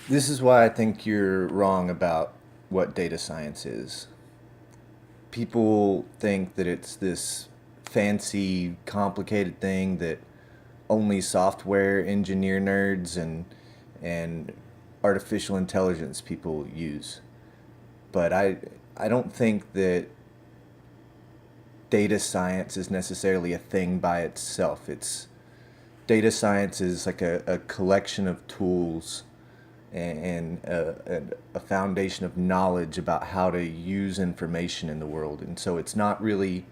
This is why I think you're wrong about what data science is. People think that it's this fancy, complicated thing that only software engineer nerds and artificial intelligence people use. But I don't think that data science is necessarily a thing by itself. It's data science is like a collection of tools and a foundation of knowledge about how to use information in the world. And so it's not really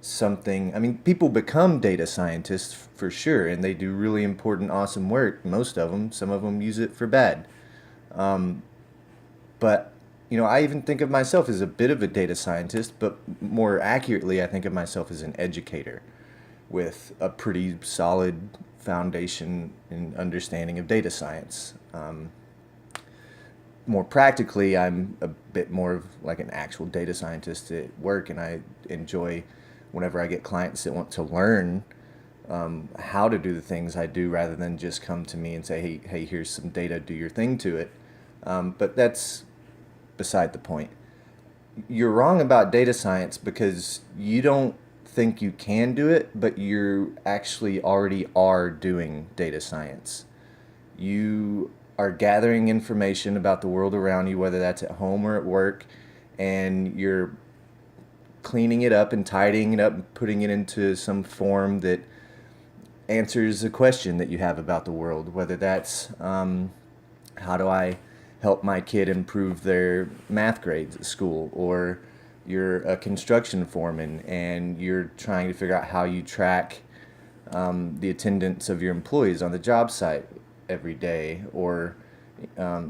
something, I mean, people become data scientists for sure, and they do really important, awesome work, most of them. Some of them use it for bad. But, I even think of myself as a bit of a data scientist, but more accurately, I think of myself as an educator with a pretty solid foundation and understanding of data science. More practically, I'm a bit more of like an actual data scientist at work, and I enjoy whenever I get clients that want to learn how to do the things I do rather than just come to me and say, hey, here's some data, do your thing to it. But that's beside the point. You're wrong about data science because you don't think you can do it, but you actually already are doing data science. You are gathering information about the world around you, whether that's at home or at work, and you're cleaning it up and tidying it up and putting it into some form that answers a question that you have about the world, whether that's how do I help my kid improve their math grades at school, or you're a construction foreman and you're trying to figure out how you track the attendance of your employees on the job site every day, or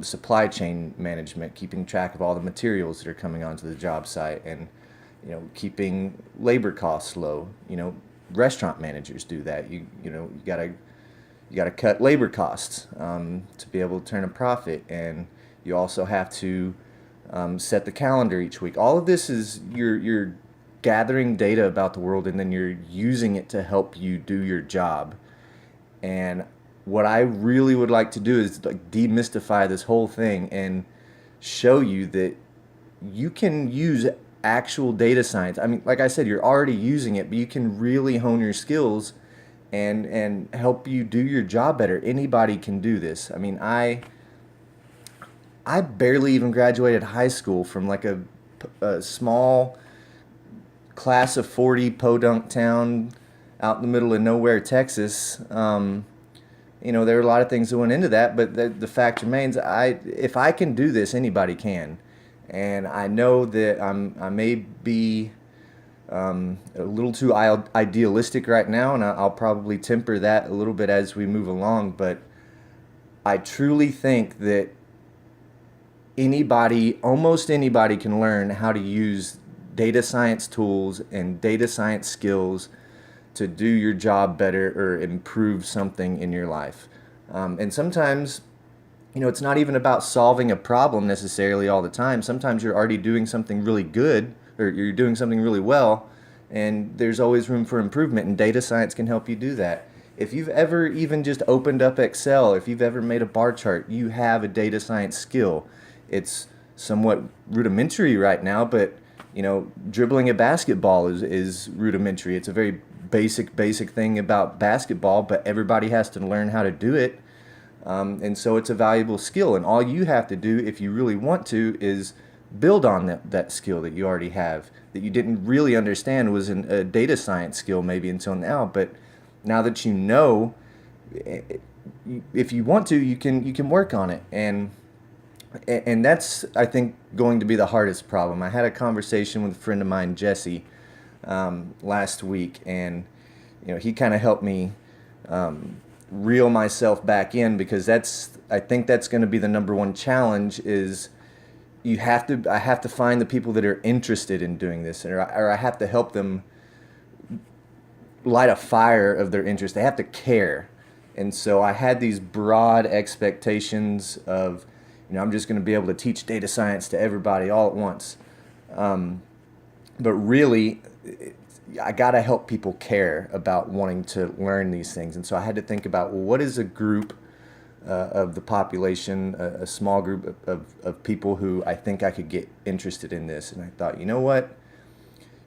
supply chain management, keeping track of all the materials that are coming onto the job site, and keeping labor costs low. Restaurant managers do that. You gotta cut labor costs to be able to turn a profit, and you also have to set the calendar each week. All of this is you're gathering data about the world, and then you're using it to help you do your job. And what I really would like to do is like demystify this whole thing and show you that you can use actual data science. I mean, like I said, you're already using it, but you can really hone your skills and help you do your job better. Anybody can do this. I mean, I barely even graduated high school from like a small class of 40 podunk town out in the middle of nowhere, Texas. There are a lot of things that went into that, but the fact remains, if I can do this, anybody can. And I know that I may be a little too idealistic right now, and I'll probably temper that a little bit as we move along. But I truly think that almost anybody, can learn how to use data science tools and data science skills to do your job better or improve something in your life. And sometimes, it's not even about solving a problem necessarily all the time. Sometimes you're already doing something really good, or you're doing something really well, and there's always room for improvement, and data science can help you do that. If you've ever even just opened up Excel, if you've ever made a bar chart, you have a data science skill. It's somewhat rudimentary right now, but dribbling a basketball is rudimentary. It's a very basic thing about basketball, but everybody has to learn how to do it. And so it's a valuable skill. And all you have to do, if you really want to, is build on that skill that you already have, that you didn't really understand was a data science skill maybe until now. But now that you know, if you want to, you can work on it. And that's, I think, going to be the hardest problem. I had a conversation with a friend of mine, Jesse, last week, and he kind of helped me reel myself back in, because I think that's going to be the number one challenge. Is I have to find the people that are interested in doing this, or I have to help them light a fire of their interest. They have to care. And so I had these broad expectations of, I'm just going to be able to teach data science to everybody all at once. But really, I got to help people care about wanting to learn these things. And so I had to think about, well, what is a group of the population, a small group of people who I think I could get interested in this. And I thought, you know what?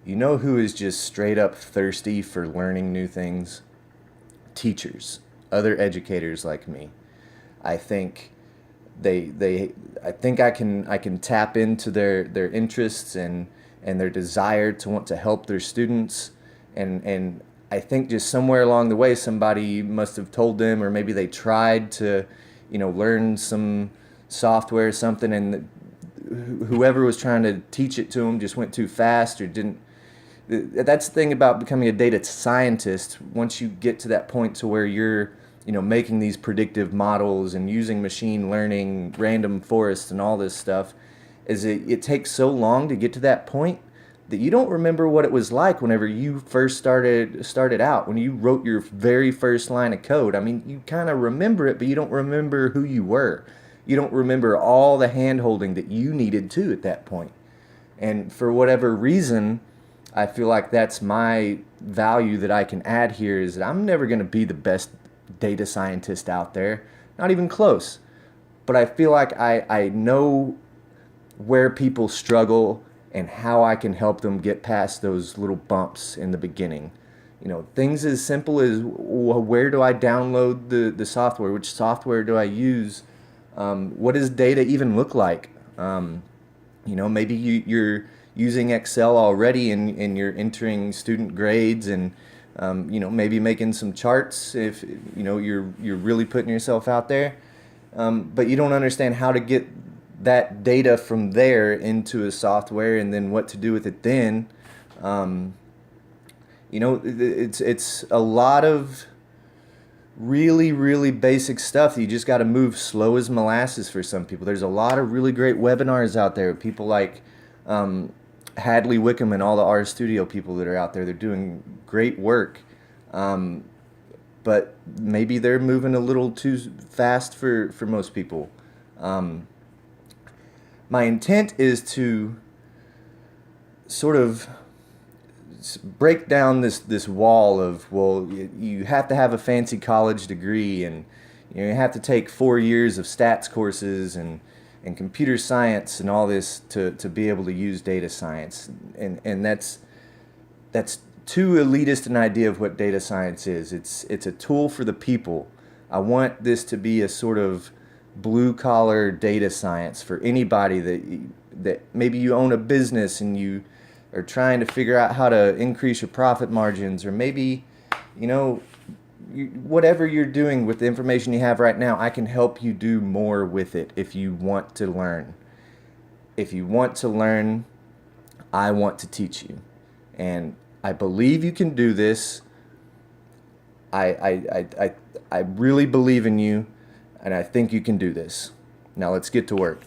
You know who is just straight up thirsty for learning new things? Teachers, other educators like me. I think I think I can tap into their interests and their desire to want to help their students, and I think just somewhere along the way somebody must have told them, or maybe they tried to, learn some software or something, and whoever was trying to teach it to them just went too fast or didn't. That's the thing about becoming a data scientist. Once you get to that point to where you're making these predictive models and using machine learning, random forests and all this stuff, is it takes so long to get to that point that you don't remember what it was like whenever you first started out, when you wrote your very first line of code. I mean, you kind of remember it, but you don't remember who you were. You don't remember all the hand holding that you needed to at that point. And for whatever reason, I feel like that's my value that I can add here, is that I'm never going to be the best data scientist out there, not even close. But I feel like I know where people struggle and how I can help them get past those little bumps in the beginning. Things as simple as, where do I download the software? Which software do I use? What does data even look like? Maybe you're using Excel already and you're entering student grades and maybe making some charts if you're really putting yourself out there, but you don't understand how to get that data from there into a software and then what to do with it then. It's a lot of really, really basic stuff that you just got to move slow as molasses for some people. There's a lot of really great webinars out there. People like Hadley Wickham and all the RStudio people that are out there. They're doing great work. But maybe they're moving a little too fast for most people. My intent is to sort of break down this wall of, well, you have to have a fancy college degree, and you have to take 4 years of stats courses and computer science and all this to be able to use data science. And that's too elitist an idea of what data science is. It's a tool for the people. I want this to be a sort of blue collar data science for anybody that maybe you own a business and you are trying to figure out how to increase your profit margins, or maybe whatever you're doing with the information you have right now. I can help you do more with it if you want to learn. If you want to learn, I want to teach you. And I believe you can do this. I really believe in you, and I think you can do this. Now let's get to work.